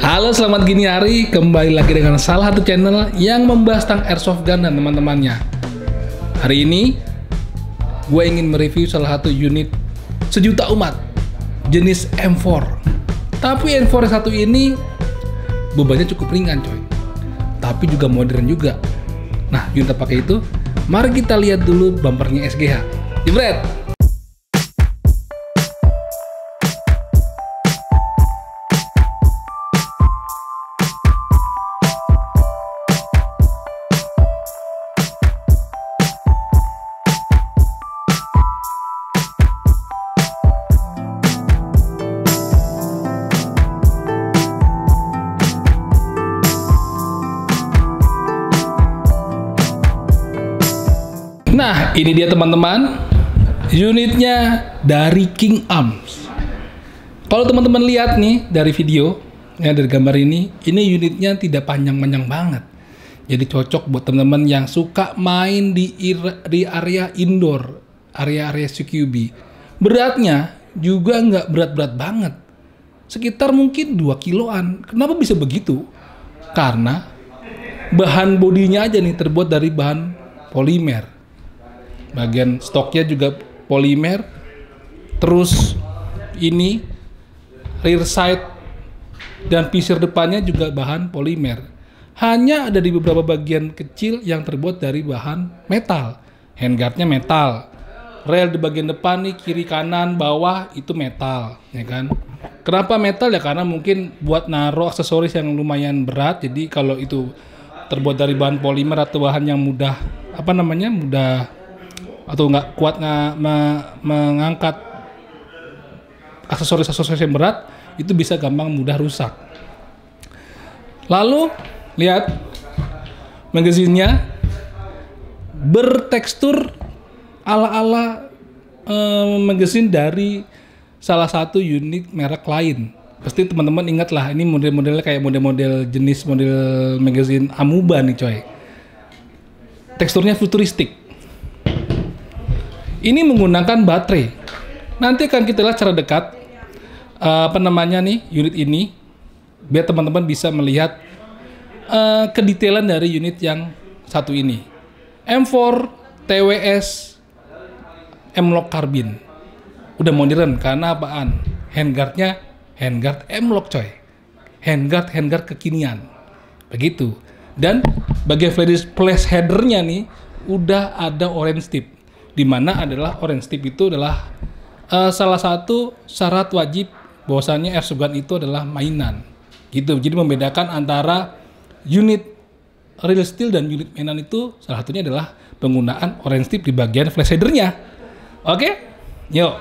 Halo, selamat gini hari, kembali lagi dengan salah satu channel yang membahas tentang airsoft gun dan teman-temannya. Hari ini, gue ingin mereview salah satu unit sejuta umat, jenis M4. Tapi M4 yang satu ini, bebannya cukup ringan coy, tapi juga modern juga. Nah, unit apa pakai itu? Mari kita lihat dulu bumpernya SGH. Jebret! Nah, ini dia teman-teman, unitnya dari King Arms. Kalau teman-teman lihat nih dari video, ya dari gambar ini unitnya tidak panjang-panjang banget. Jadi cocok buat teman-teman yang suka main di area indoor, area-area CQB. Beratnya juga nggak berat-berat banget, sekitar mungkin 2 kiloan. Kenapa bisa begitu? Karena bahan bodinya aja nih terbuat dari bahan polimer. Bagian stoknya juga polimer. Terus ini rear side dan visir depannya juga bahan polimer. Hanya ada di beberapa bagian kecil yang terbuat dari bahan metal. Handguardnya metal. Rail di bagian depan nih, kiri kanan bawah itu metal, ya kan? Kenapa metal? Ya karena mungkin buat naruh aksesoris yang lumayan berat. Jadi kalau itu terbuat dari bahan polimer atau bahan yang mudah atau nggak kuat mengangkat aksesoris yang berat, itu bisa gampang mudah rusak. Lalu lihat magazinnya bertekstur ala-ala magazin dari salah satu unit merek lain. Pasti teman-teman ingat lah, ini model-modelnya kayak model magazin Amuba nih coy. Teksturnya futuristik. Ini menggunakan baterai. Nanti akan kita lihat secara dekat unit ini, biar teman-teman bisa melihat kedetailan dari unit yang satu ini. M4 TWS M-Lock Carbine. Udah modern karena apaan? Handguardnya handguard M-Lock coy. Handguard kekinian. Begitu. Dan bagian flash headernya nih udah ada orange tip. Di mana adalah orange tip itu adalah salah satu syarat wajib bahwasannya airsoft gun itu adalah mainan gitu. Jadi membedakan antara unit real steel dan unit mainan itu salah satunya adalah penggunaan orange tip di bagian flash headernya. Oke? Yuk.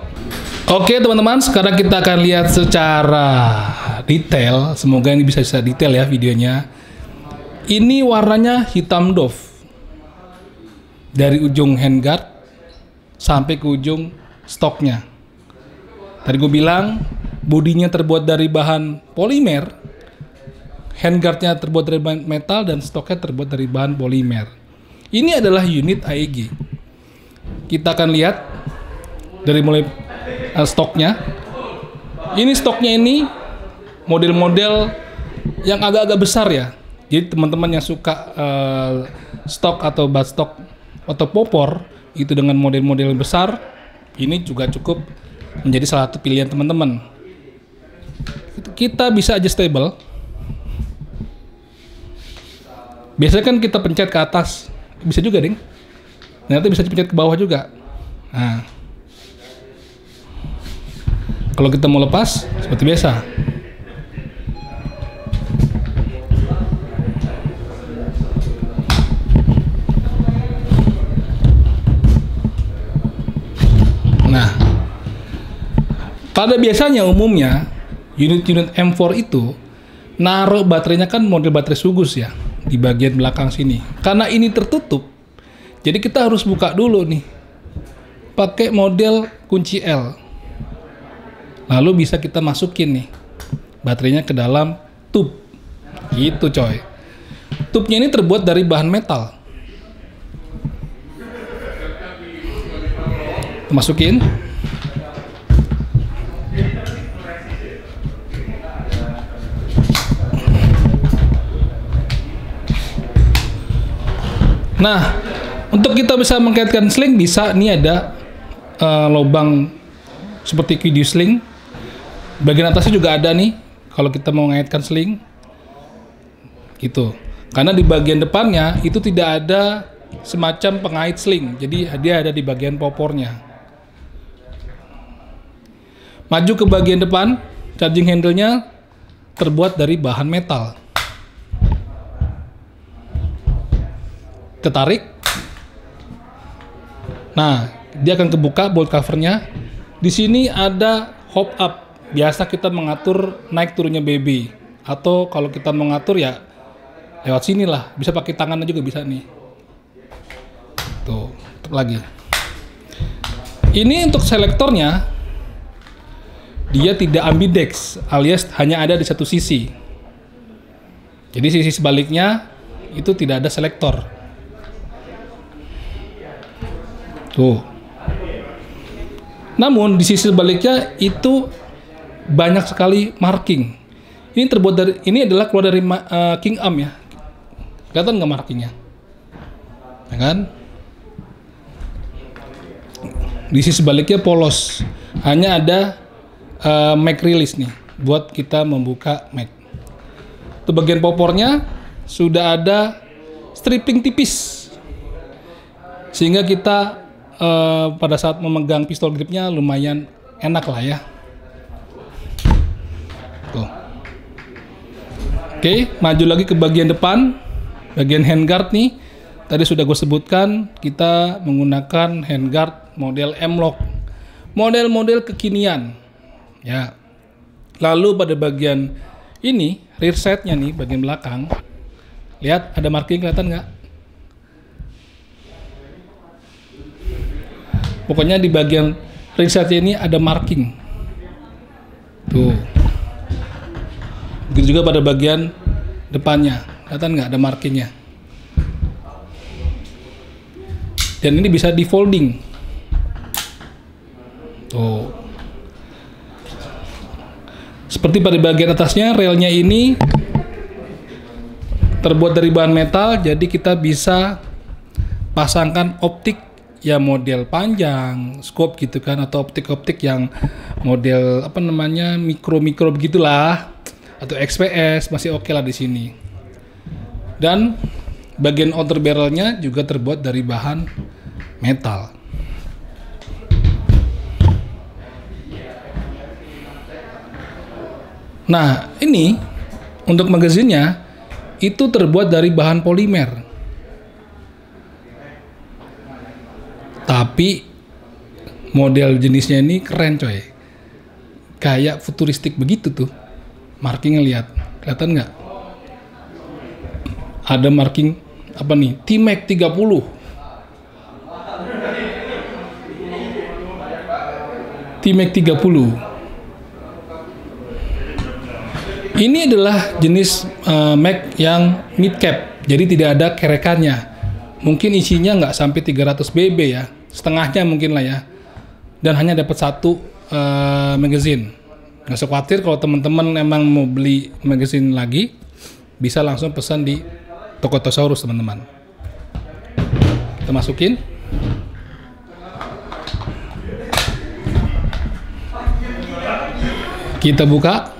Oke teman-teman, sekarang kita akan lihat secara detail. Semoga ini bisa detail ya videonya. Ini warnanya hitam doff dari ujung handguard sampai ke ujung stoknya. Tadi gue bilang bodinya terbuat dari bahan polimer, handguardnya terbuat dari bahan metal, dan stoknya terbuat dari bahan polimer. Ini adalah unit AEG. Kita akan lihat dari mulai stoknya. Ini stoknya ini model-model yang agak-agak besar ya. Jadi teman-teman yang suka stok atau buttstock atau popor itu dengan model-model besar, ini juga cukup menjadi salah satu pilihan teman-teman. Kita bisa adjustable. Biasanya kan kita pencet ke atas, bisa juga ding. Nanti bisa pencet ke bawah juga. Nah, kalau kita mau lepas seperti biasa. Nah, pada biasanya umumnya unit-unit M4 itu naruh baterainya kan model baterai sugus ya di bagian belakang sini. Karena ini tertutup, jadi kita harus buka dulu nih pakai model kunci L. Lalu bisa kita masukin nih baterainya ke dalam tube. Gitu coy. Tubnya ini terbuat dari bahan metal. Masukin. Nah, untuk kita bisa mengkaitkan sling bisa, nih ada lubang seperti video sling. Bagian atasnya juga ada nih kalau kita mau mengaitkan sling. Gitu. Karena di bagian depannya itu tidak ada semacam pengait sling. Jadi dia ada di bagian popornya. Maju ke bagian depan, charging handle-nya terbuat dari bahan metal. Ketarik. Nah, dia akan kebuka bolt covernya. Di sini ada hop up. Biasa kita mengatur naik turunnya BB. Atau kalau kita mengatur ya lewat sini lah. Bisa pakai tangannya juga bisa nih. Tuh, tutup lagi. Ini untuk selektornya, dia tidak ambidex, alias hanya ada di satu sisi. Jadi sisi sebaliknya itu tidak ada selektor. Tuh. Namun di sisi sebaliknya itu banyak sekali marking. Ini terbuat dari, ini adalah keluar dari King Arm ya. Kelihatan nggak markingnya? Ya kan? Di sisi sebaliknya polos. Hanya ada mag release nih buat kita membuka mag. Untuk bagian popornya sudah ada stripping tipis. Sehingga kita pada saat memegang pistol gripnya lumayan enak lah ya. Tuh. Oke, maju lagi ke bagian depan, bagian handguard nih. Tadi sudah gue sebutkan, kita menggunakan handguard model M-LOK, model-model kekinian. Ya. Lalu pada bagian ini, rear sight-nya nih, bagian belakang, lihat ada marking, kelihatan nggak? Pokoknya di bagian reset ini ada marking. Tuh. Begitu juga pada bagian depannya. Kelihatan nggak ada markingnya? Dan ini bisa di folding. Tuh. Seperti pada bagian atasnya, relnya ini terbuat dari bahan metal, jadi kita bisa pasangkan optik ya model panjang, scope gitu kan, atau optik-optik yang model apa namanya mikro begitulah, atau XPS masih oke lah di sini. Dan bagian outer barrelnya juga terbuat dari bahan metal. Nah ini untuk magazinnya itu terbuat dari bahan polimer. Tapi model jenisnya ini keren coy, kayak futuristik begitu tuh. Markingnya lihat, kelihatan nggak? Ada marking apa nih? T-Mac 30. T-Mac 30. Ini adalah jenis Mac yang mid cap, jadi tidak ada kerekannya. Mungkin isinya nggak sampai 300 BB ya. Setengahnya mungkin lah ya, dan hanya dapat satu magazine. Nggak usah khawatir kalau teman-teman emang mau beli magazine lagi, bisa langsung pesan di Tokotosaurus teman-teman. Kita masukin. Kita buka.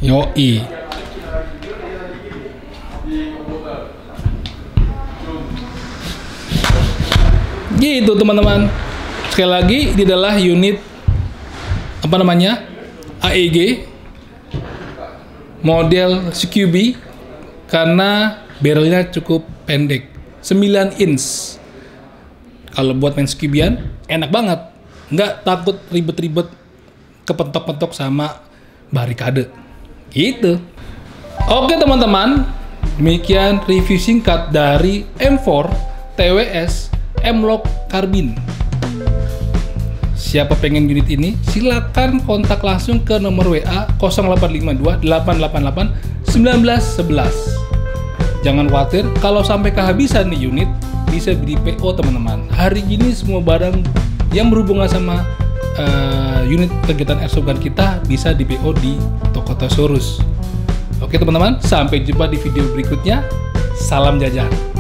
Yoi. Gitu teman-teman. Sekali lagi, ini adalah unit apa namanya, AEG model CQB, karena barrelnya cukup pendek, 9 inch. Kalau buat main CQB-an enak banget, nggak takut ribet-ribet kepentok-pentok sama barikade gitu. Oke teman-teman, demikian review singkat dari M4 TWS M-LOK Carbine. Siapa pengen unit ini, silakan kontak langsung ke nomor WA 0852 888 1911. Jangan khawatir, kalau sampai kehabisan nih unit, bisa di PO teman-teman. Hari ini semua barang yang berhubungan sama unit kegiatan airsoft gun kita bisa di PO di Tokotosaurus. Oke teman-teman, sampai jumpa di video berikutnya. Salam jajan.